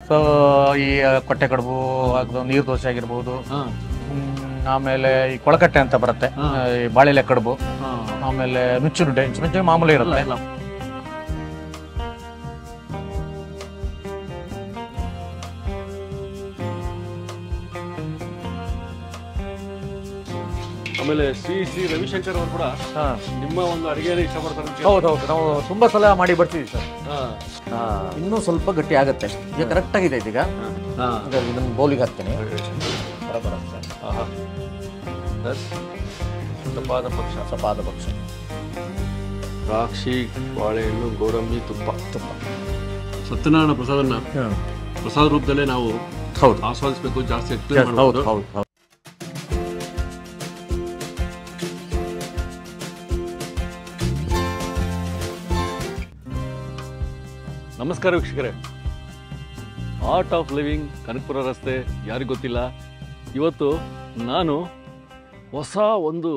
So ಈ ಕೊಟ್ಟೆ ಕಡುಬು ಅದು ನೀರು ದೋಸೆ ಆಗಿರ್ಬೋದು, ಆಮೇಲೆ ಈ ಕೊಳಕಟ್ಟೆ ಅಂತ ಬರುತ್ತೆ, ಈ ಬಾಳೆಲೆ ಕಡುಬು, ಆಮೇಲೆ ನುಚ್ಚು ಮಾಮೂಲಿ ಇರುತ್ತೆ. ಆಮೇಲೆ ಶ್ರೀ ರವಿಶಂಕರ್ ಅವರು ಕೂಡ ನಿಮ್ಮ ಒಂದು ಅಡಿಗೆನ ಇಷ್ಟಪಡ್ತಾರೆ. ಹೌದೌದು, ನಾವು ತುಂಬಾ ಸಲ ಮಾಡಿ ಬರ್ತೀವಿ ಸರ್. ಇನ್ನೂ ಸ್ವಲ್ಪ ಗಟ್ಟಿ ಆಗುತ್ತೆ, ಈಗ ಕರೆಕ್ಟ್ ಆಗಿದೆ. ಇದೀಗ ಇದನ್ನು ಬೌಲಿಗೆ ಹಾಕ್ತೀನಿ. ಸಪಾದ ಪಕ್ಷ ದ್ರಾಕ್ಷಿ, ಬಾಳೆಹಣ್ಣು, ಗೋಡಂಬಿ, ತುಪ್ಪ. ಸತ್ಯನಾರಾಯಣ ಪ್ರಸಾದನ್ನ ಪ್ರಸಾದ ರೂಪದಲ್ಲೇ ನಾವು ಆಸ್ವಾದಿಸಬೇಕು, ಜಾಸ್ತಿ ಎಕ್ಸ್ಪ್ಲೇನ್ ಮಾಡಬಹುದು. ನಮಸ್ಕಾರ ವೀಕ್ಷಕರೇ, ಆರ್ಟ್ ಆಫ್ ಲಿವಿಂಗ್ ಕನಕಪುರ ರಸ್ತೆ ಯಾರಿಗೂ ಗೊತ್ತಿಲ್ಲ. ಇವತ್ತು ನಾನು ಹೊಸ ಒಂದು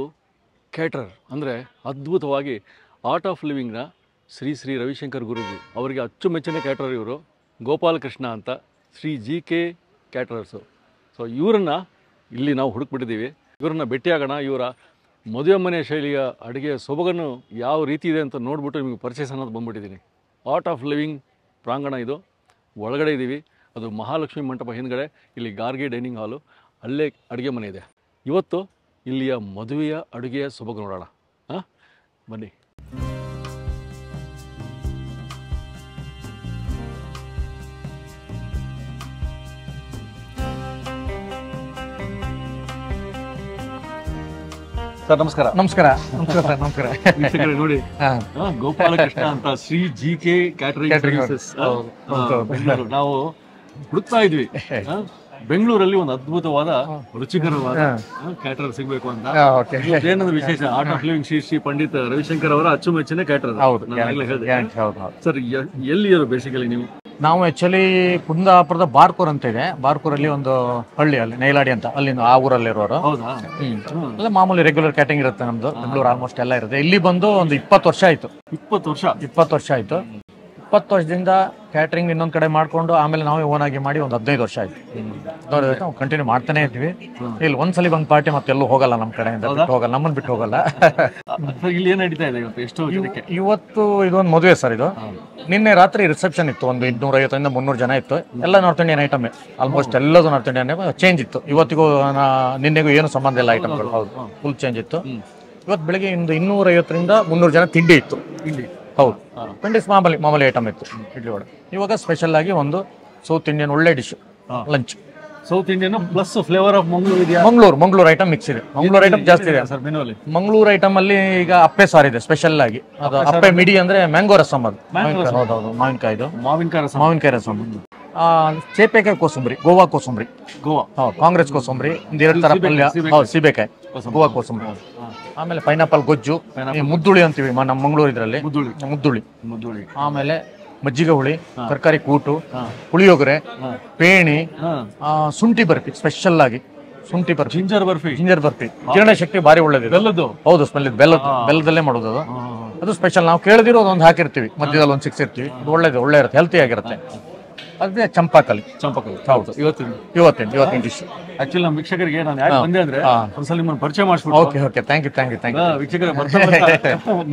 ಕ್ಯಾಟ್ರರ್ ಅಂದರೆ ಅದ್ಭುತವಾಗಿ ಆರ್ಟ್ ಆಫ್ ಲಿವಿಂಗ್ನ ಶ್ರೀ ರವಿಶಂಕರ್ ಗುರೂಜಿ ಅವರಿಗೆ ಅಚ್ಚುಮೆಚ್ಚಿನ ಕ್ಯಾಟ್ರರ್ ಇವರು, ಗೋಪಾಲಕೃಷ್ಣ ಅಂತ, ಶ್ರೀ JK ಕ್ಯಾಟ್ರರ್ಸು. ಸೊ ಇವರನ್ನು ಇಲ್ಲಿ ನಾವು ಹುಡುಕ್ಬಿಟ್ಟಿದ್ದೀವಿ. ಇವರನ್ನು ಭೇಟಿಯಾಗೋಣ, ಇವರ ಮದುವೆ ಮನೆ ಶೈಲಿಯ ಅಡುಗೆಯ ಸೊಬಗನ್ನು ಯಾವ ರೀತಿ ಇದೆ ಅಂತ ನೋಡಿಬಿಟ್ಟು ನಿಮಗೆ ಪರಿಚಯ ಅನ್ನೋದು ಬಂದುಬಿಟ್ಟಿದ್ದೀನಿ. ಆರ್ಟ್ ಆಫ್ ಲಿವಿಂಗ್ ಪ್ರಾಂಗಣ ಇದು, ಒಳಗಡೆ ಇದ್ದೀವಿ. ಅದು ಮಹಾಲಕ್ಷ್ಮಿ ಮಂಟಪ ಹಿಂದ್ಗಡೆ, ಇಲ್ಲಿ ಗಾರ್ಗಿ ಡೈನಿಂಗ್ ಹಾಲು, ಅಲ್ಲೇ ಅಡುಗೆ ಮನೆ ಇದೆ. ಇವತ್ತು ಇಲ್ಲಿಯ ಮದುವೆಯ ಅಡುಗೆಯ ಸೊಬಗು ನೋಡೋಣ. ಬನ್ನಿ. ಸರ್ ನಮಸ್ಕಾರ. ನಮಸ್ಕಾರ ಸರ್, ನಮಸ್ಕಾರ. ನೋಡಿ, ಗೋಪಾಲಕೃಷ್ಣ ಅಂತ, Shri JK catering services Bengaluru. ನಾವು ಹುಡುಕ್ತಾ ಇದ್ವಿ ಬೆಂಗಳೂರಲ್ಲಿ ಒಂದು ಅದ್ಭುತವಾದ ರುಚಿಕರವಾದ ಕ್ಯಾಟರರ್ ಸಿಗ್ಬೇಕು ಅಂತ. ಏನಂದ್ರೆ ವಿಶೇಷ, art of living Shri Pandit Ravishankar ಅವರ ಅಚ್ಚುಮೆಚ್ಚಿನ ಕ್ಯಾಟರರ್. ಸರ್ ಎಲ್ಲಿ ಬೇಸಿಕಲಿ ನೀವು? ನಾವು ಆಕ್ಚುಲಿ ಕುಂದಾಪುರದ ಬಾರ್ಕೂರ್ ಅಂತ ಇದೆ, ಬಾರ್ಕೂರಲ್ಲಿ ಒಂದು ಹಳ್ಳಿ, ಅಲ್ಲಿ ನೈಲಾಡಿ ಅಂತ, ಅಲ್ಲಿಂದ ಆ ಊರಲ್ಲಿರೋರು. ಅಲ್ಲ ಮಾಮೂಲಿ ರೆಗ್ಯುಲರ್ ಕ್ಯಾಟರಿಂಗ್ ಇರುತ್ತೆ ನಮ್ದು, ಬೆಂಗಳೂರು ಆಲ್ಮೋಸ್ಟ್ ಎಲ್ಲ ಇರುತ್ತೆ. ಇಲ್ಲಿ ಬಂದು ಒಂದು 20 ವರ್ಷ ಆಯ್ತು. 20 ವರ್ಷ ಆಯ್ತು. 20 ವರ್ಷದಿಂದ ಕ್ಯಾಟರಿಂಗ್ ಇನ್ನೊಂದ್ ಕಡೆ ಮಾಡ್ಕೊಂಡು ಆಮೇಲೆ ನಾವೇ ಓನ್ ಆಗಿ ಮಾಡಿ ಒಂದು 15 ವರ್ಷ ಆಯ್ತು. ನಾವು ಕಂಟಿನ್ಯೂ ಮಾಡ್ತಾನೆ ಇದ್ವಿ. ಇಲ್ಲಿ ಒಂದ್ಸಲಿ ಬಂದ್ ಪಾರ್ಟಿ ಮತ್ತೆಲ್ಲೂ ಹೋಗಲ್ಲ, ನಮ್ ಕಡೆಯಿಂದ ಬಿಟ್ಟು ಹೋಗಲ್ಲ, ನಮ್ಮನ್ನ ಬಿಟ್ಟು ಹೋಗಲ್ಲ. ಇಲ್ಲಿ ಏನ್ ನಡೀತಾ ಇದೆ ಎಷ್ಟು ಇವತ್ತು? ಇದೊಂದು ಮದುವೆ ಸರ್. ಇದು ನಿನ್ನೆ ರಾತ್ರಿ ರಿಸೆಪ್ಷನ್ ಇತ್ತು, ಒಂದು 250-300 ಜನ ಇತ್ತು. ಎಲ್ಲ ನಾರ್ತ್ ಇಂಡಿಯನ್ ಐಟಮ್, ಆಲ್ಮೋಸ್ಟ್ ಎಲ್ಲದು ನಾರ್ತ್ ಇಂಡಿಯನ್. ಚೇಂಜ್ ಇತ್ತು ಇವತ್ತಿಗೂ, ನಿನ್ನೆಗೂ ಏನು ಸಂಬಂಧ ಇಲ್ಲ ಐಟಮ್ಗಳು. ಹೌದು, ಫುಲ್ ಚೇಂಜ್ ಇತ್ತು. ಇವತ್ತು ಬೆಳಿಗ್ಗೆ ಒಂದು 250-300 ಜನ ತಿಂಡಿ ಇತ್ತು. ಹೌದು, ಪೆಂಡಿಸ್ ಮಾಮೂಲಿ ಐಟಮ್ ಇತ್ತು, ಇಡ್ಲಿ ವಡೆ. ಇವಾಗ ಸ್ಪೆಷಲ್ ಆಗಿ ಒಂದು ಸೌತ್ ಇಂಡಿಯನ್ ಒಳ್ಳೆ dish lunch. South Indian plus flavour of Mangaluru ಇದೆಯಾ? ಮಂಗಳೂರು ಐಟಮ್ ಮಿಕ್ಸ್ ಇದೆ, ಮಂಗಳೂರು ಐಟಮ್ ಜಾಸ್ತಿ ಇದೆ ಸರ್ ಮೆನುವಲ್ಲಿ. ಮಂಗಳೂರು ಐಟಮ್ ಅಲ್ಲಿ ಈಗ ಅಪ್ಪೆ ಸಾರು ಇದೆ ಸ್ಪೆಷಲ್ ಆಗಿ. ಅದು ಅಪ್ಪೆ ಮಿಡಿ ಅಂದ್ರೆ ಮ್ಯಾಂಗೋ ರಸಮ್, ಅದು ಹೌದೌದು, ಮಾವಿನಕಾಯಿ ರಸಮ್. ಸೇಪೆಕಾಯಿ ಕೋಸಂಬರಿ, ಗೋವಾ ಕೋಸಂಬರಿ, ಕಾಂಗ್ರೆಸ್ ಕೋಸಂಬರಿ, ಒಂದೆರಡು ತರ ಪಲ್ಯ, ಸೀಬೆಕಾಯಿ, ಗೋವಾ ಕೋಸಂಬರಿ. ಆಮೇಲೆ ಪೈನಾಪಲ್ ಗೊಜ್ಜು, ಮುದ್ದುಳಿ ಅಂತೀವಿ ನಮ್ಮ ಮಂಗಳೂರು ಇದ್ರಲ್ಲಿ, ಮುದ್ದುಳಿ. ಆಮೇಲೆ ಮಜ್ಜಿಗೆ ಹುಳಿ, ತರಕಾರಿ ಕೂಟು, ಪುಳಿಯೋಗರೆ, ಪೇಣಿ, ಶುಂಠಿ ಬರ್ಫಿ ಸ್ಪೆಷಲ್ ಆಗಿ. ಶುಂಠಿ ಬರ್ಫಿ, ಜಿಂಜರ್ ಬರ್ಫಿ ಜೀರ್ಣ ಶಕ್ತಿ ಭಾರಿ ಒಳ್ಳೇದು. ಹೌದು, ಸ್ಮೆಲ್ ಇದು, ಬೆಲ್ಲದಲ್ಲೇ ಮಾಡೋದು ಅದು ಸ್ಪೆಷಲ್. ನಾವು ಕೇಳದಿರೋದು ಒಂದು ಹಾಕಿರ್ತೀವಿ, ಮಧ್ಯದಲ್ಲಿ ಒಂದು ಸಿಕ್ಸಿರ್ತೀವಿ. ಅದು ಒಳ್ಳೆ ಇರುತ್ತೆ, ಹೆಲ್ತಿ ಆಗಿರುತ್ತೆ. ಅದೇ ಚಂಪಾಕಲಿ. ಹೌದು, ಇವತ್ತಿನ ಡಿಶ್. ಆಕ್ಚುಲಿ ನಮ್ಮ ವೀಕ್ಷಕರಿಗೆ ನಾನು ಯಾಕೆ ಬಂದೆ ಅಂದ್ರೆ ಒಂದ್ಸಲ ನಿಮ್ಮನ್ನು ಪರಿಚಯ ಮಾಡಿಸ್ಬಿಟ್ಟು. Okay, thank you. ವೀಕ್ಷಕರ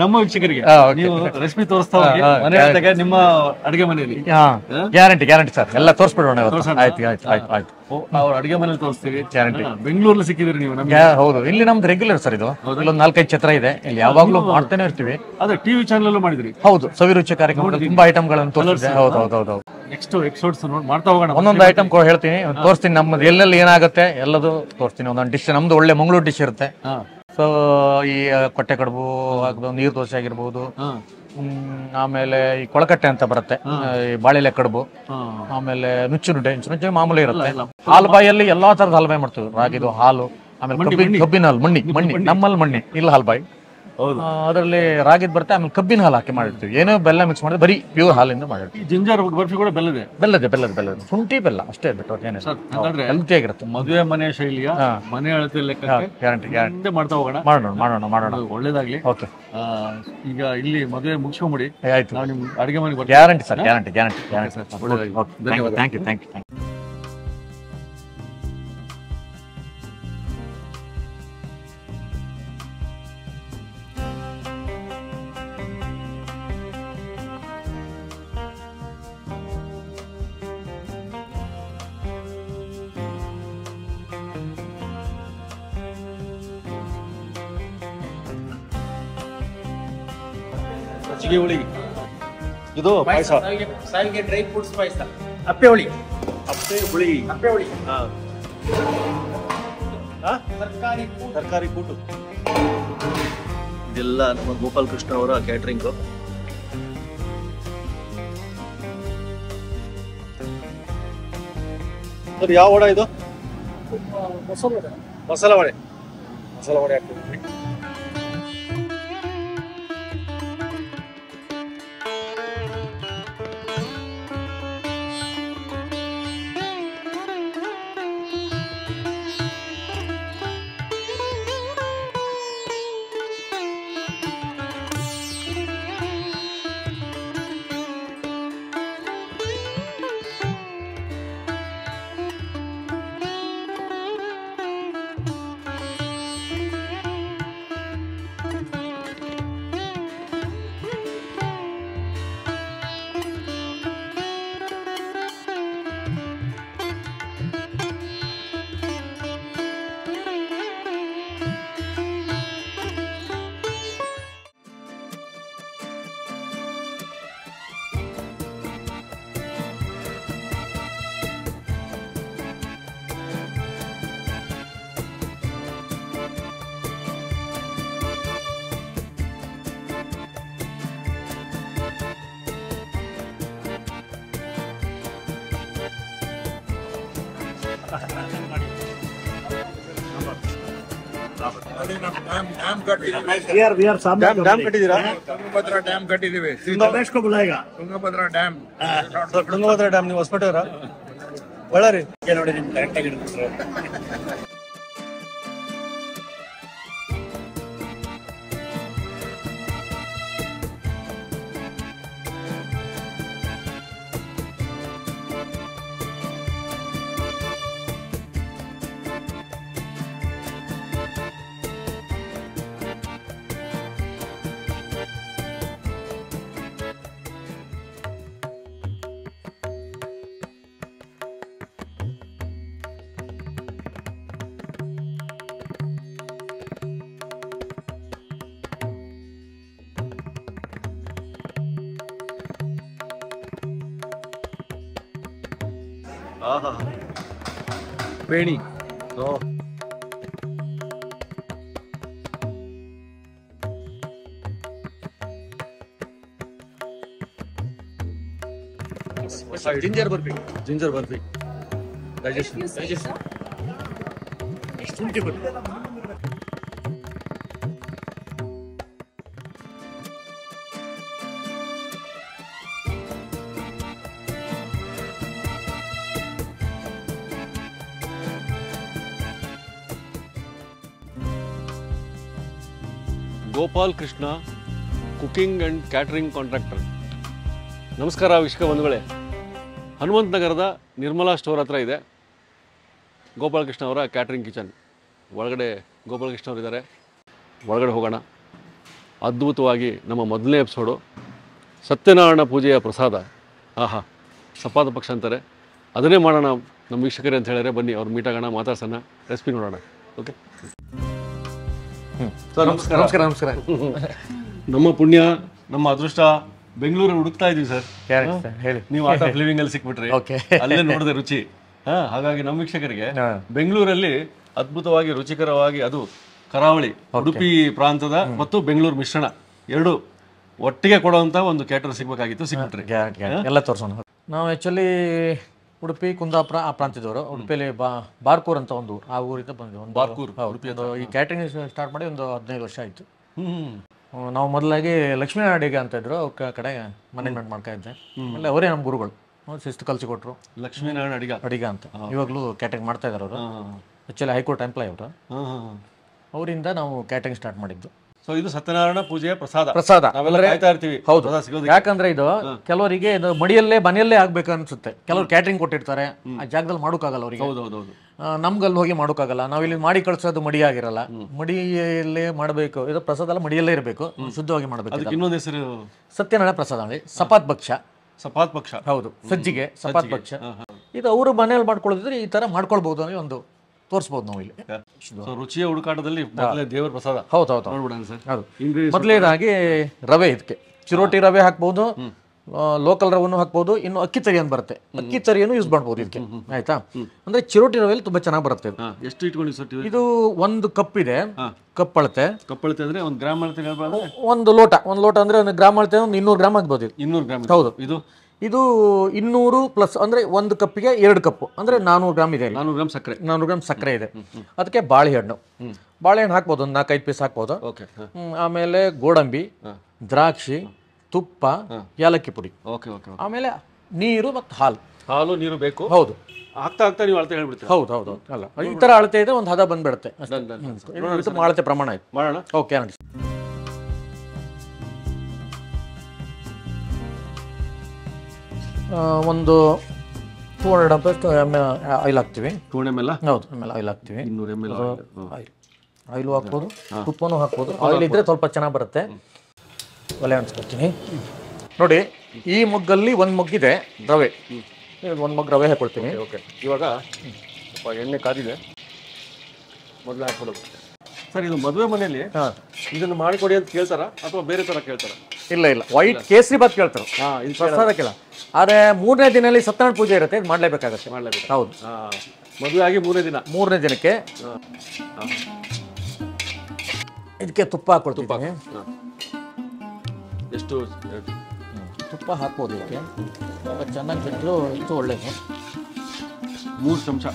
ನಮ್ಮ ವೀಕ್ಷಕರಿಗೆ ನೀವು ರೆಸಿಪಿ ತೋರಿಸ್ತಾ ಹೋಗಿ ಮನೆ ನಿಮ್ಮ ಅಡಿಗೆ ಮನೆಯಲ್ಲಿ. ಗ್ಯಾರಂಟಿ ಸರ್, ಎಲ್ಲ ತೋರಿಸ್ಬಿಡೋಣ. ಆಯ್ತು, ಅವ್ರ ಅಡಿಗೆ ಮನೇಲಿ ತೋರಿಸ್ತೀವಿ. ಗ್ಯಾರಂಟಿ. ಬೆಂಗಳೂರಲ್ಲಿ ಸಿಕ್ಕಿದ್ರಿ ನೀವು ನಮ್ಗೆ? ಹೌದು, ಇಲ್ಲಿ ನಮ್ದು ರೆಗ್ಯುಲರ್ ಸರ್. ಇದು ಇಲ್ಲೊಂದು 4-5 ಛತ್ರ ಇದೆ, ಇಲ್ಲಿ ಯಾವಾಗ್ಲೂ ಮಾಡ್ತಾನೆ ಇರ್ತೀವಿ. ಅದೇ ಟಿವಿ ಚಾನಲ್ ಮಾಡಿದ್ರಿ? ಹೌದು, ಸವಿರುಚಿ ಕಾರ್ಯಕ್ರಮ ತುಂಬಾ ಐಟಮ್ಗಳನ್ನು ತೋರಿಸಿದೆ. ಹೌದು. ನೆಕ್ಸ್ಟ್ ಎಪಿಸೋಡ್ಸ್ ಮಾಡ್ತಾ ಹೋಗೋಣ. ಒಂದೊಂದು ಐಟಮ್ ಹೇಳ್ತೀನಿ, ತೋರಿಸ್ತೀನಿ. ನಮ್ಮದು ಎಲ್ಲೆಲ್ಲಿ ಏನಾಗುತ್ತೆ ಎಲ್ಲದು ತೋರಿಸ್ತೀನಿ. ಒಂದೊಂದು ಡಿಶ್ ನಮ್ದು ಒಳ್ಳೆ ಮಂಗಳೂರು ಡಿಶ್ ಇರುತ್ತೆ. ಸೊ ಈ ಕೊಟ್ಟೆ ಕಡುಬು, ನೀರು ದೋಸೆ ಆಗಿರ್ಬೋದು, ಆಮೇಲೆ ಈ ಕೊಳಕಟ್ಟೆ ಅಂತ ಬರುತ್ತೆ, ಈ ಬಾಳೆಲೆ ಕಡುಬು, ಆಮೇಲೆ ನುಚ್ಚು ಮಾಮೂಲಿ ಇರುತ್ತೆ. ಹಾಲ್ಬಾಯಲ್ಲಿ ಎಲ್ಲಾ ತರದ ಹಾಲ್ಬಾಯಿ ಮಾಡ್ತೀವಿ. ರಾಗಿದು ಹಾಲು, ಆಮೇಲೆ ಕಬ್ಬಿನ ಹಾಲು, ಮಣ್ಣಿ ನಮ್ಮಲ್ಲಿ ಮಣ್ಣಿ ಇಲ್ಲ ಹಾಲ್ಬಾಯಿ. ಅದರಲ್ಲಿ ರಾಗಿದ್ ಬರುತ್ತೆ, ಆಮೇಲೆ ಕಬ್ಬಿನ ಹಾಲು ಹಾಕಿ ಮಾಡಿರ್ತೀವಿ. ಏನೋ ಬೆಲ್ಲ ಮಿಕ್ಸ್ ಮಾಡಿದ್ರೆ ಬರೀ ಪ್ಯೂರ್ ಹಾಲಿಂದ ಮಾಡಿರ್ತೀವಿ. ಜಿಂಜರ್ ಬರ್ಫಿ ಕೂಡ ಬೆಲ್ಲದೆ ಬೆಲ್ಲದ ಶುಂಠಿ ಬೆಲ್ಲ ಅಷ್ಟೇ ಬಿಟ್ಟು ಏನೇ ಹೆಲ್ತಿ ಆಗಿರುತ್ತೆ. ಮದುವೆ ಮನೆ ಶೈಲಿಯ ಮನೆ ಅಳತೆ ಲೆಕ್ಕಕ್ಕೆ ಗ್ಯಾರಂಟಿ ಮಾಡ್ತಾ ಹೋಗೋಣ. ಮಾಡೋಣ. ಒಳ್ಳೇದಾಗ್ಲಿ. ಓಕೆ, ಈಗ ಇಲ್ಲಿ ಮದುವೆ ಮುಗಿಸ್ಕೊಂಬಿಡಿ. ಆಯ್ತು, ನಾವು ನಿಮ್ ಅಡಿಗೆ ಮನೆಗೆ ಗ್ಯಾರಂಟಿ ಸರ್, ಗ್ಯಾರಂಟಿ. ಧನ್ಯವಾದ. Thank you. ಮಜ್ಜಿಗೆ ಹುಳಿ, ಇದು ಪಾಯಸ, ಸಾವಿಗೆ ಡ್ರೈ ಫ್ರೂಟ್ಸ್ ಪಾಯಸ, ಅಪ್ಪೆ ಹುಳಿ, ತರಕಾರಿ ಕೂಟು. ಇದೆಲ್ಲ ನಮ್ಮ ಗೋಪಾಲ್ ಕೃಷ್ಣ ಅವರ ಕ್ಯಾಟ್ರಿಂಗ್. ಸರ್, ಯಾವ ವಡೆ ಇದು? ಮಸಾಲ ವಡೆ ಹಾಕ್ತೀವಿ. ಡ್ಯಾಮ್ ಕಟ್ಟಿದ್ದೀರಾ? ತುಂಗಭದ್ರಾ ಡ್ಯಾಮ್ ಕಟ್ಟಿದ್ದೀವಿ. ತುಂಗಭದ್ರಾ ಡ್ಯಾಮ್ ನೀವು ಹೊಸಪೇಟೆಯವರ? ಬಳ್ಳಾರಿ ನೋಡಿ, ನಿಮ್ಗೆ ಕರೆಕ್ಟ್ ಆಗಿ ಬೇಣಿ. Ginger barfi digestion. ಶುಂಠಿ barfi. Gopal Krishna cooking and catering contractor. ನಮಸ್ಕಾರ ವೀಕ್ಷಕ ಬಂಧುಗಳೇ. ಹನುಮಂತ ನಗರದ ನಿರ್ಮಲಾ ಸ್ಟೋರ್ ಹತ್ರ ಇದೆ ಗೋಪಾಲ್ ಕೃಷ್ಣ ಅವರ ಕ್ಯಾಟ್ರಿಂಗ್ ಕಿಚನ್. ಒಳಗಡೆ ಗೋಪಾಲ್ ಕೃಷ್ಣ ಅವರಿದ್ದಾರೆ, ಒಳಗಡೆ ಹೋಗೋಣ. ಅದ್ಭುತವಾಗಿ ನಮ್ಮ ಮೊದಲನೇ ಎಪಿಸೋಡು ಸತ್ಯನಾರಾಯಣ ಪೂಜೆಯ ಪ್ರಸಾದ. ಸಪಾದ ಪಕ್ಷ ಅಂತಾರೆ, ಅದನ್ನೇ ಮಾಡೋಣ ನಮ್ಮ ವೀಕ್ಷಕರೇ ಅಂತ ಹೇಳಿದ್ರೆ ಬನ್ನಿ ಅವ್ರು ಮೀಟ್ ಆಗೋಣ, ಮಾತಾಡ್ಸೋಣ, ರೆಸಿಪಿ ನೋಡೋಣ. ಓಕೆ ಸರ್, ನಮಸ್ಕಾರ. ನಮ್ಮ ಪುಣ್ಯ, ನಮ್ಮ ಅದೃಷ್ಟ, ಬೆಂಗಳೂರಲ್ಲಿ ಹುಡುಕ್ತಾ ಇದೀವಿ ಸರ್. ಹೇಳಿ, ನೀವು ಆರ್ಟ್ ಆಫ್ ಲಿವಿಂಗ್ ಅಲ್ಲಿ ಸಿಕ್ಬಿಟ್ರಿ, ಅಲ್ಲೇ ನೋಡಿದೆ ರುಚಿ. ಹಾಗಾಗಿ ನಮ್ಮ ವೀಕ್ಷಕರಿಗೆ ಬೆಂಗಳೂರಲ್ಲಿ ಅದ್ಭುತವಾಗಿ ರುಚಿಕರವಾಗಿ, ಅದು ಕರಾವಳಿ ಉಡುಪಿ ಪ್ರಾಂತದ ಮತ್ತು ಬೆಂಗಳೂರು ಮಿಶ್ರಣ ಎರಡು ಒಟ್ಟಿಗೆ ಕೊಡುವಂತ ಒಂದು ಕ್ಯಾಟರ್ ಸಿಗ್ಬೇಕಾಗಿತ್ತು, ಸಿಕ್ಬಿಟ್ರಿ. ಎಲ್ಲ ತೋರಿಸೋಣ. ನಾವು ಆ್ಯಕ್ಚುಲಿ ಉಡುಪಿ ಕುಂದಾಪುರ ಆ ಪ್ರಾಂತ್ಯದವರು. ಉಡುಪಿಯಲ್ಲಿ ಬಾರ್ಕೂರ್ ಅಂತ ಒಂದು ಆ ಊರಿಂದ ಬಂದಿದ್ದು. ಬಾರ್ಕೂರ್, ಈ ಕ್ಯಾಟ್ರಿಂಗ್ ಸ್ಟಾರ್ಟ್ ಮಾಡಿ ಒಂದು 15 ವರ್ಷ ಆಯಿತು. ನಾವು ಮೊದಲಾಗಿ ಲಕ್ಷ್ಮೀನಾರಾಯಣ ಅಡಿಗ ಅಂತ ಇದ್ರು ಅವ್ರ ಕಡೆ ಮ್ಯಾನೇಜ್ಮೆಂಟ್ ಮಾಡ್ತಾ ಇದ್ದೆ. ಆಮೇಲೆ ಅವರೇ ನಮ್ಮ ಗುರುಗಳು, ಶಿಸ್ತು ಕಲಿಸಿಕೊಟ್ರು. ಲಕ್ಷ್ಮೀನಾರಾಯಣ ಅಡಿಗ ಅಂತ ಇವಾಗಲೂ ಕ್ಯಾಟರಿಂಗ್ ಮಾಡ್ತಾ ಇದ್ದಾರೆ ಅವರು. ಆ್ಯಕ್ಚುಲಿ ಹೈಕೋರ್ಟ್ ಎಂಪ್ಲಾಯ್ ಅವರು. ಅವರಿಂದ ನಾವು ಕ್ಯಾಟರಿಂಗ್ ಸ್ಟಾರ್ಟ್ ಮಾಡಿದ್ದು. ಸೊ ಇದು ಸತ್ಯನಾರಾಯಣ ಪೂಜೆಯ ಪ್ರಸಾದ. ನಾವೆಲ್ಲ ಕಾಯ್ತಾ ಇರ್ತೀವಿ. ಹೌದು, ಯಾಕಂದ್ರೆ ಇದು ಕೆಲವರಿಗೆ ಇದು ಮನೆಯಲ್ಲೇ ಆಗ್ಬೇಕು ಅನ್ಸುತ್ತೆ. ಕೆಲವರು ಕ್ಯಾಟರಿಂಗ್ ಕೊಟ್ಟಿರ್ತಾರೆ, ಆ ಜಾಗದಲ್ಲಿ ಮಾಡೋಕ್ಕಾಗಲ್ಲ ಅವರಿಗೆ. ನಮ್ಗಲ್ಲಿ ಹೋಗಿ ಮಾಡೋಕ್ಕಾಗಲ್ಲ. ನಾವಿಲ್ಲಿ ಮಾಡಿ ಕಳ್ಸೋದು ಮಡಿ ಆಗಿರಲ್ಲ. ಮಡಿಯಲ್ಲೇ ಮಾಡಬೇಕು. ಇದು ಪ್ರಸಾದ ಎಲ್ಲ ಮಡಿಯಲ್ಲೇ ಇರಬೇಕು, ಶುದ್ಧವಾಗಿ ಮಾಡಬೇಕು. ಇನ್ನೊಂದು ಹೆಸರು ಸತ್ಯನಾರಾಯಣ ಪ್ರಸಾದ ಅಂದ್ರೆ ಸಪಾತ್ ಭಕ್ಷ. ಹೌದು, ಸಜ್ಜಿಗೆ ಸಪಾತ್ ಭಕ್ಷ. ಇದು ಅವರು ಮನೆಯಲ್ಲಿ ಮಾಡ್ಕೊಳ್ಳೋದಿದ್ರೆ ಈ ತರ ಮಾಡ್ಕೊಳ್ಬಹುದು ಅನ್ನೋ ಒಂದು ತೋರಿಸಬಹುದು ನಾವು ಇಲ್ಲಿ. ರುಚಿಯ ಹುಡುಕಾಟದಲ್ಲಿ ದೇವರ ಪ್ರಸಾದ. ಹೌದು. ಮೊದಲನೇದಾಗಿ ರವೆ, ಇದಕ್ಕೆ ಚಿರೋಟಿ ರವೆ ಹಾಕ್ಬಹುದು, ಲೋಕಲ್ ರವೆನೂ ಹಾಕ್ಬಹುದು, ಇನ್ನು ಅಕ್ಕಿ ತರಿ ಅಂತ ಬರುತ್ತೆ, ಅಕ್ಕಿ ತರಿಯನ್ನು ಯೂಸ್ ಮಾಡ್ಬೋದು ಇದಕ್ಕೆ. ಆಯ್ತಾ? ಅಂದ್ರೆ ಚಿರೋಟಿ ರವೆಯಲ್ಲಿ ತುಂಬಾ ಚೆನ್ನಾಗಿ ಬರುತ್ತೆ. ಎಷ್ಟು ಇಟ್ಕೊಂಡು ಸರ್? ಇದು 1 ಕಪ್ ಇದೆ. ಕಪ್ ಅಳತೆ ಅಂದ್ರೆ 1 ಗ್ರಾಮ್ ಅಳತೆ. 1 ಲೋಟ ಅಂದ್ರೆ 1 ಗ್ರಾಮ್ ಅಳತೆ 200 ಗ್ರಾಮ್ ಆಗ್ಬೋದು. 200 ಗ್ರಾಮ್. ಹೌದು. ಇದು 200 ಪ್ಲಸ್ ಅಂದ್ರೆ 1 ಕಪ್ಪಿಗೆ 2 ಕಪ್ ಅಂದ್ರೆ 400 ಗ್ರಾಮ್ ಇದೆ. 400 ಗ್ರಾಮ್ ಸಕ್ಕರೆ ಇದೆ. ಅದಕ್ಕೆ ಬಾಳೆಹಣ್ಣು ಹಾಕ್ಬೋದು, 1 4-5 ಪೀಸ್ ಹಾಕ್ಬೋದು. ಆಮೇಲೆ ಗೋಡಂಬಿ, ದ್ರಾಕ್ಷಿ, ತುಪ್ಪ, ಏಲಕ್ಕಿ ಪುಡಿ, ಆಮೇಲೆ ನೀರು ಮತ್ತು ಹಾಲು ನೀರು ಬೇಕು. ಹೌದು, ಆಗ್ತಾ ನೀವು ಅಳತೆ ಹೇಳ್ಬಿಡ್ತೀವಿ. ಹೌದು. ಅಲ್ಲ, ಈ ತರ ಅಳತೆ ಇದೆ, ಒಂದು ಹದ ಬಂದ್ಬಿಡುತ್ತೆ. ಅಳತೆ ಪ್ರಮಾಣ ಆಯ್ತು. ಮಾಡೋಣ. ಓಕೆ. ಒಂದು 200 ml ಆಯಿಲ್ ಹಾಕ್ತೀವಿ. 200 ml? ಹೌದು, ಆಮೇಲೆ ಆಯಿಲ್ ಹಾಕ್ತೀವಿ. 200 ml ಆಯಿಲು ಹಾಕ್ಬೋದು, ತುಪ್ಪನೂ ಹಾಕ್ಬೋದು. ಆಯಿಲ್ ಇದ್ರೆ ಸ್ವಲ್ಪ ಚೆನ್ನಾಗಿ ಬರುತ್ತೆ. ಒಲೆ ಅನ್ಸ್ಕೊತೀನಿ ನೋಡಿ. ಈ ಮಗ್ಗಲ್ಲಿ 1 ಮಗ್ಗಿದೆ ರವೆ. 1 ಮಗ್ ರವೆ ಹಾಕೊಳ್ತೀನಿ. ಇವಾಗ ಸ್ವಲ್ಪ ಎಣ್ಣೆ ಕಾದಿದೆ, ಮೊದಲು ಹಾಕ್ಬಿಡೋದು. ಸರ್, ಇದು ಮದುವೆ ಮನೆಯಲ್ಲಿ ಇದನ್ನು ಮಾಡಿಕೊಡಿ ಅಂತ ಕೇಳ್ತಾರ ಅಥವಾ ಬೇರೆ ತರ ಕೇಳ್ತಾರ? ಇಲ್ಲ, ವೈಟ್ ಕೇಸರಿ ಬಾತ್ ಕೇಳ್ತಾರೆ. ಪ್ರಸಾದಕ್ಕಿಲ್ಲ. ಆದ್ರೆ 3ನೇ ದಿನದಲ್ಲಿ ಸತ್ಯನಾರಾಯಣ ಪೂಜೆ ಇರುತ್ತೆ, ಇದು ಮಾಡ್ಲೇಬೇಕಾಗತ್ತೆ. ಹೌದು. ಮದುವೆ ಆಗಿ 3ನೇ ದಿನಕ್ಕೆ ಇದಕ್ಕೆ ತುಪ್ಪ ಹಾಕೊಳ್ತೀವಿ. ಎಷ್ಟು ತುಪ್ಪ ಹಾಕ್ಬೋದು ಇದಕ್ಕೆ. ಚೆನ್ನಾಗಿ ಬಿಟ್ಟರು ಇದು ಒಳ್ಳೇದು. 3 ಚಮಚ.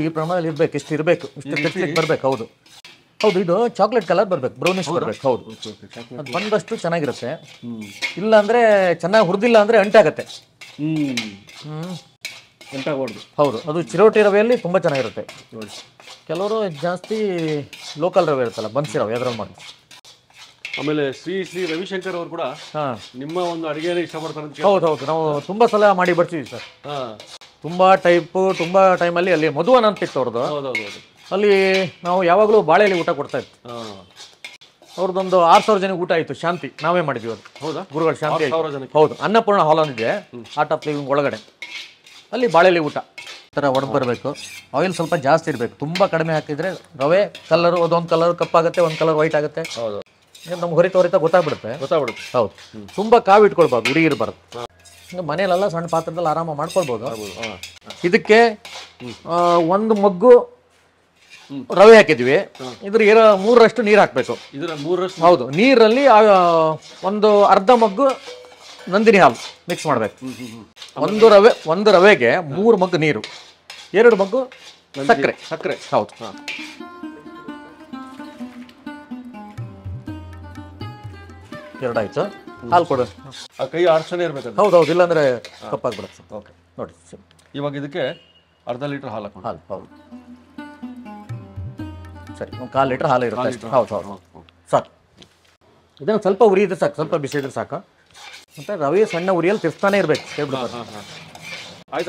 ಈ ಪ್ರಮಾಣದಲ್ಲಿ ಇರ್ಬೇಕು. ಇಷ್ಟು ಇರಬೇಕು, ಇಷ್ಟು ಬರ್ಬೇಕು. ಹೌದು, ಇದು ಚಾಕ್ಲೇಟ್ ಕಲರ್ ಬರ್ಬೇಕು, ಬ್ರೌನಿಶ್ ಬರ್ಬೇಕು. ಹೌದು, ಅದು ಬಂದಷ್ಟು ಚೆನ್ನಾಗಿರುತ್ತೆ. ಇಲ್ಲ ಅಂದ್ರೆ ಚೆನ್ನಾಗಿ ಹುರಿದಿಲ್ಲ ಅಂದ್ರೆ ಅಂಟಾಗತ್ತೆ. ಹೌದು, ಅದು ಚಿರೋಟಿ ರವೆಯಲ್ಲಿ ತುಂಬಾ ಚೆನ್ನಾಗಿರುತ್ತೆ. ಕೆಲವರು ಜಾಸ್ತಿ ಲೋಕಲ್ ರವೆ ಇರುತ್ತಲ್ಲ, ಬನ್ಸಿ ರವೆ, ಅದ್ರಲ್ಲಿ ಮಾಡಿ. ಆಮೇಲೆ ಶ್ರೀ ರವಿಶಂಕರ್ ಅವರು ಕೂಡ ನಿಮ್ಮ ಒಂದು ಅಡಿಗೆನ ಇಷ್ಟಪಡ್ತಾರೆ. ಹೌದು, ನಾವು ತುಂಬಾ ಸಲ ಮಾಡಿ ಬರ್ತೀವಿ ಸರ್. ತುಂಬಾ ಟೈಮಲ್ಲಿ ಅಲ್ಲಿ ಮಧುವನ ಅಂತಿತ್ತು ಅವ್ರದ್ದು. ಅಲ್ಲಿ ನಾವು ಯಾವಾಗಲೂ ಬಾಳೆಯಲ್ಲಿ ಊಟ ಕೊಡ್ತಾ ಇತ್ತು. ಅವ್ರದ್ದೊಂದು 6000 ಜನಕ್ಕೆ ಊಟ ಆಯ್ತು. ಶಾಂತಿ ನಾವೇ ಮಾಡಿದ್ವಿ ಅದು. ಹೌದಾ? ಗುರುಗಳ ಶಾಂತಿ. ಹೌದು, ಅನ್ನಪೂರ್ಣ ಹಾಲ್ ಅಂದಿದೆ ಆರ್ಟ್ ಆಫ್ ಲಿವಿಂಗ್ ಒಳಗಡೆ. ಅಲ್ಲಿ ಬಾಳೆಯಲ್ಲಿ ಊಟ ಥರ ಒಡೆದು ಬರಬೇಕು. ಆಯಿಲ್ ಸ್ವಲ್ಪ ಜಾಸ್ತಿ ಇರಬೇಕು. ತುಂಬ ಕಡಿಮೆ ಹಾಕಿದ್ರೆ ರವೆ ಕಲರು ಅದೊಂದು ಕಲರ್ ಕಪ್ಪಾಗುತ್ತೆ, ಒಂದು ಕಲರ್ ವೈಟ್ ಆಗುತ್ತೆ. ಹೌದು, ನಮ್ಗೆ ಹೊರಿತಾ ಗೊತ್ತಾಗ್ಬಿಡುತ್ತೆ. ಹೌದು, ತುಂಬ ಕಾವು ಇಟ್ಕೊಳ್ಬಾರ್ದು, ಉರಿ ಇರಬಾರ್ದು. ಮನೆಯಲ್ಲೆಲ್ಲ ಸಣ್ಣ ಪಾತ್ರದಲ್ಲಿ ಆರಾಮ ಮಾಡ್ಕೊಳ್ಬೋದು. ಇದಕ್ಕೆ 1 ಮಗ್ಗು ರವೆ ಹಾಕಿದ್ವಿ. ಇದ್ರ 3ರಷ್ಟು ನೀರು ಹಾಕ್ಬೇಕು. ಹೌದು, ನೀರಲ್ಲಿ ಒಂದು ಅರ್ಧ ಮಗ್ಗು ನಂದಿನಿ ಹಾಲು ಮಿಕ್ಸ್ ಮಾಡ್ಬೇಕು. ಒಂದು ರವೆಗೆ 3 ಮಗ್ಗು ನೀರು, 2 ಮಗ್ಗು ಸಕ್ಕರೆ. ಹೌದು, ಎರಡಾಯ್ತು. ಹಾಲು ಕೊಡು. ಕೈ ಆಡ್ಸನೇ ಇರ್ಬೇಕು. ಹೌದು, ಇಲ್ಲಾಂದ್ರೆ ಕಪ್ಪಾಗ್ಬಿಡುತ್ತೆ. ಓಕೆ, ನೋಡಿ. ಇವಾಗ ಇದಕ್ಕೆ ಅರ್ಧ ಲೀಟರ್ ಹಾಲು ಹಾಕೋಣ. ಹೌದು, ಸರಿ. 1/4 ಲೀಟರ್ ಹಾಲು ಇರುತ್ತೆ ಅಷ್ಟೇ. ಹೌದು, ಸಾಕು. ಇದನ್ನು ಸ್ವಲ್ಪ ಉರಿ ಇದ್ರೆ ಸಾಕು, ಸ್ವಲ್ಪ ಬಿಸಿ ಇದ್ರೆ ಸಾಕು. ಮತ್ತೆ ರವೆ ಸಣ್ಣ ಉರಿಯಲ್ಲಿ ತಿರ್ಸ್ತಾನೆ ಇರ್ಬೇಕು.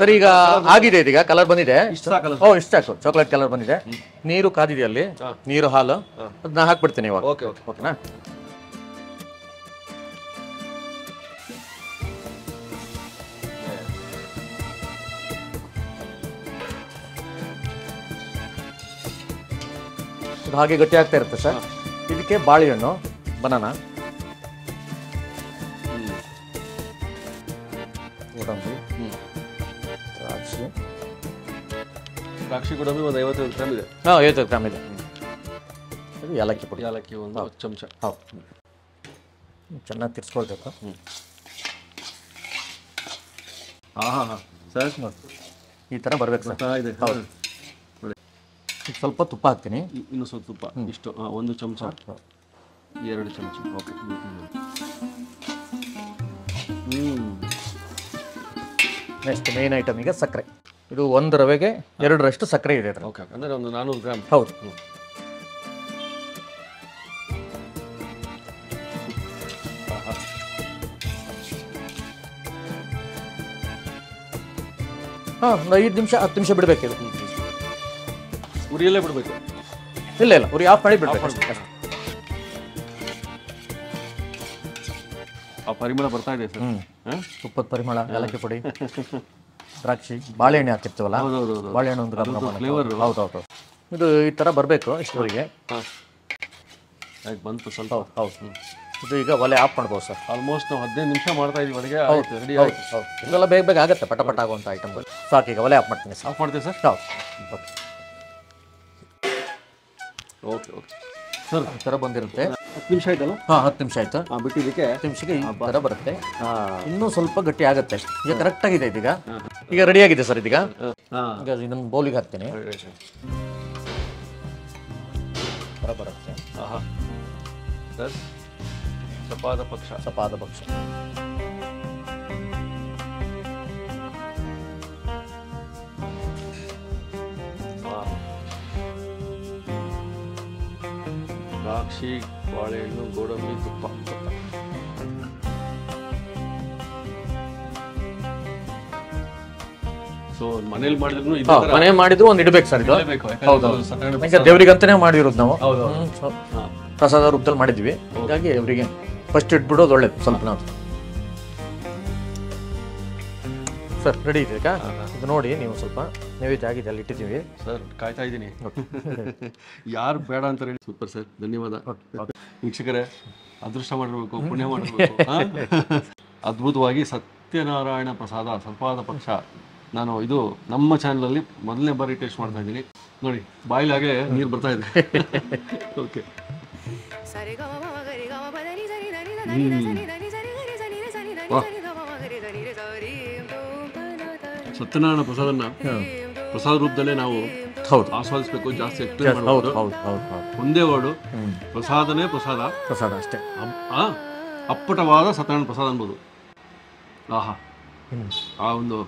ಸರಿ, ಈಗ ಆಗಿದೆ. ಇದೀಗ ಕಲರ್ ಬಂದಿದೆ. ಇಷ್ಟು ಸಾಕು. ಚಾಕ್ಲೇಟ್ ಕಲರ್ ಬಂದಿದೆ. ನೀರು ಕಾದಿದೆ ಅಲ್ಲಿ, ನೀರು ಹಾಲು ಅದನ್ನ ಹಾಕ್ಬಿಡ್ತೀನಿ ಇವಾಗ. ಓಕೆನಾ? ಹಾಗೆ ಗಟ್ಟಿ ಆಗ್ತಾ ಇರುತ್ತೆ ಸರ್. ಇದಕ್ಕೆ ಬಾಳೆಹಣ್ಣು, ಬನಾನಾ, ಗೋಡಂಬಿ, ದ್ರಾಕ್ಷಿ ಗೋಡಂಬಿ ಒಂದು 55 ಗ್ರಾಮ್ ಇದೆ. 55 ಗ್ರಾಮ್ ಇದೆ. ಇದು ಏಲಕ್ಕಿ ಪುಡಿ, ಏಲಕ್ಕಿ ಒಂದು 10 ಚಮಚ. ಹೌದು, ಚೆನ್ನಾಗಿ ತಿರ್ಸ್ಕೊಳ್ಬೇಕು. ಸರ್, ಈ ಥರ ಬರ್ಬೇಕು ಸರ್. ಇದೆ. ಹೌದು, ಸ್ವಲ್ಪ ತುಪ್ಪ ಹಾಕ್ತೀನಿ. ಇನ್ನು ಸ್ವಲ್ಪ ತುಪ್ಪ ಇಷ್ಟು 1 ಚಮಚ 2 ಚಮಚ. ಓಕೆ. ನೆಕ್ಸ್ಟ್ ಮೇನ್ ಐಟಮ್ ಈಗ ಸಕ್ಕರೆ. ಇದು 1 ರವೆಗೆ 2ರಷ್ಟು ಸಕ್ಕರೆ ಇದೆ. ಓಕೆ, ಅಂದರೆ ಒಂದು 400 ಗ್ರಾಮ್. ಹೌದು. ಹಾಂ, ಒಂದು 5 ನಿಮಿಷ 10 ನಿಮಿಷ ಬಿಡಬೇಕು. ಇದು ಉರಿಯಲ್ಲೇ ಬಿಡಬೇಕು? ಇಲ್ಲ, ಉರಿ ಆಫ್ ಮಾಡಿ ಬಿಡಬೇಕು. ಆ ಪರಿಮಳ ಬರ್ತಾ ಇದೆ ಸರ್. ತುಪ್ಪದ ಪರಿಮಳ, ಏಲಕ್ಕಿ ಪುಡಿ, ದ್ರಾಕ್ಷಿ, ಬಾಳೆಹಣ್ಣೆ ಹಾಕಿರ್ತೀವಲ್ಲ, ಬಾಳೆಹಣ್ಣು ಒಂದು ಫ್ಲೇವರ್. ಹೌದು. ಇದು ಈ ಥರ ಬರಬೇಕು ಇಷ್ಟವರೆಗೆ. ಬಂತು ಸ್ವಲ್ಪ. ಹೌದು. ಇದು ಈಗ ಒಲೆ ಆಫ್ ಮಾಡ್ಬೋದು ಸರ್. ಆಲ್ಮೋಸ್ಟ್ ನಾವು 15 ನಿಮಿಷ ಮಾಡ್ತಾ ಇದೀವಿ ಅಡುಗೆ. ರೆಡಿ ಆಯ್ತು. ಇದೆಲ್ಲ ಬೇಗ ಆಗುತ್ತೆ, ಪಟ ಆಗುವಂಥ ಐಟಮ್ಗಳು. ಸಾಕು, ಈಗ ಒಲೆ ಆಫ್ ಮಾಡ್ತೀನಿ ಸರ್. ಆಫ್ ಮಾಡ್ತೀವಿ ಸರ್? ಹೌದು. ಓಕೆ ಸರ್, ಈ ಥರ ಬಂದಿರುತ್ತೆ. 10 ನಿಮಿಷ ಆಯ್ತಲ್ಲ? ಹಾಂ, 10 ನಿಮಿಷ ಆಯ್ತು. ಬಿಟ್ಟಿದ್ದಕ್ಕೆ 10 ನಿಮಿಷಕ್ಕೆ ಈ ಥರ ಬರುತ್ತೆ. ಇನ್ನೂ ಸ್ವಲ್ಪ ಗಟ್ಟಿ ಆಗುತ್ತೆ. ಈಗ ಕರೆಕ್ಟಾಗಿದೆ. ಈಗ ರೆಡಿಯಾಗಿದೆ ಸರ್. ಈಗ ಇದನ್ನು ಬೌಲಿಗೆ ಹಾಕ್ತೀನಿ. ಥರ ಬರುತ್ತೆ. ಸರ್, ಸಪಾದ ಪಕ್ಷ. ದ್ರಾಕ್ಷಿ, ಬಾಳೆಹಣ್ಣು, ಗೋಡಂಬಿ, ತುಪ್ಪ. ಸೊ ಮನೇಲಿ ಮಾಡಿದ್ರು ಮನೆ ಮಾಡಿದ್ರು ಒಂದು ಇಡಬೇಕು ಸರ್. ಇದು ದೇವರಿಗಂತಾನೆ ಮಾಡಿರೋದು ನಾವು. ಪ್ರಸಾದ ರೂಪದಲ್ಲಿ ಮಾಡಿದ್ವಿ. ಹಾಗಾಗಿ ಅವರಿಗೆ ಫಸ್ಟ್ ಇಟ್ಬಿಡೋದು ಒಳ್ಳೇದು. ಸ್ವಲ್ಪ ನಾವು ಸರ್ ರೆಡಿ ಇದೆ. ಈಗ ಇದು ನೋಡಿ, ನೀವು ಸ್ವಲ್ಪ ನೈವೇದ್ಯ ಆಗಿದೆ, ಅಲ್ಲಿ ಇಟ್ಟಿದ್ದೀವಿ ಸರ್. ಕಾಯ್ತಾ ಇದ್ದೀನಿ. ಯಾರು ಬೇಡ ಅಂತ ಹೇಳಿ. ಸೂಪರ್ ಸರ್, ಧನ್ಯವಾದ. ವೀಕ್ಷಕರೇ, ಅದೃಷ್ಟ ಮಾಡಿರ್ಬೇಕು, ಪುಣ್ಯ ಮಾಡಿರ್ಬೇಕು. ಅದ್ಭುತವಾಗಿ ಸತ್ಯನಾರಾಯಣ ಪ್ರಸಾದ ಸಲ್ಪಾದ ಪಕ್ಷ. ನಾನು ಇದು ನಮ್ಮ ಚಾನಲಲ್ಲಿ ಮೊದಲನೇ ಬಾರಿ ಟೇಸ್ಟ್ ಮಾಡ್ತಾ ಇದ್ದೀನಿ. ನೋಡಿ, ಬಾಯಿಲಾಗೆ ನೀರು ಬರ್ತಾ ಇದೆ. ಓಕೆ. ಸತ್ಯನಾರಾಯಣ ಪ್ರಸಾದನ ಪ್ರಸಾದ ರೂಪದಲ್ಲೇ ನಾವು ಆಸ್ವಾದಿಸಬೇಕು. ಜಾಸ್ತಿ ಎಕ್ಸ್ಪ್ಲೇನ್ ಮಾಡಬಹುದು. ಒಂದೇ ವರ್ಡು, ಪ್ರಸಾದನೇ ಪ್ರಸಾದ ಅಷ್ಟೇ. ಅಪ್ಪಟವಾದ ಸತ್ಯನಾರಾಯಣ ಪ್ರಸಾದ ಅನ್ಬೋದು. ಆಹಾ, ಆ ಒಂದು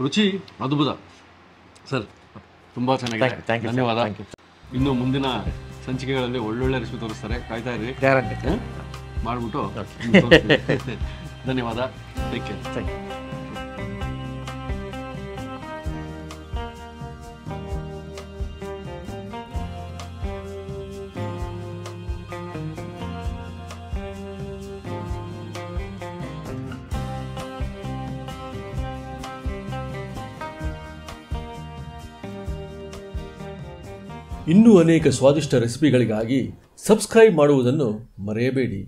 ರುಚಿ ಅದ್ಭುತ ಸರ್. ತುಂಬಾ ಚೆನ್ನಾಗಿದೆ, ಧನ್ಯವಾದ. ಇನ್ನು ಮುಂದಿನ ಸಂಚಿಕೆಗಳಲ್ಲಿ ಒಳ್ಳೊಳ್ಳೆ ರೆಸಿಪಿ ತೋರಿಸ್ತಾರೆ, ಕಾಯ್ತಾ ಇರಿ. ಗ್ಯಾರಂಟಿ ಮಾಡ್ಬಿಟ್ಟು. ಧನ್ಯವಾದ. Take care. ಇನ್ನೂ ಅನೇಕ ಸ್ವಾದಿಷ್ಟ ರೆಸಿಪಿಗಳಿಗಾಗಿ ಸಬ್ಸ್ಕ್ರೈಬ್ ಮಾಡುವುದನ್ನು ಮರೆಯಬೇಡಿ.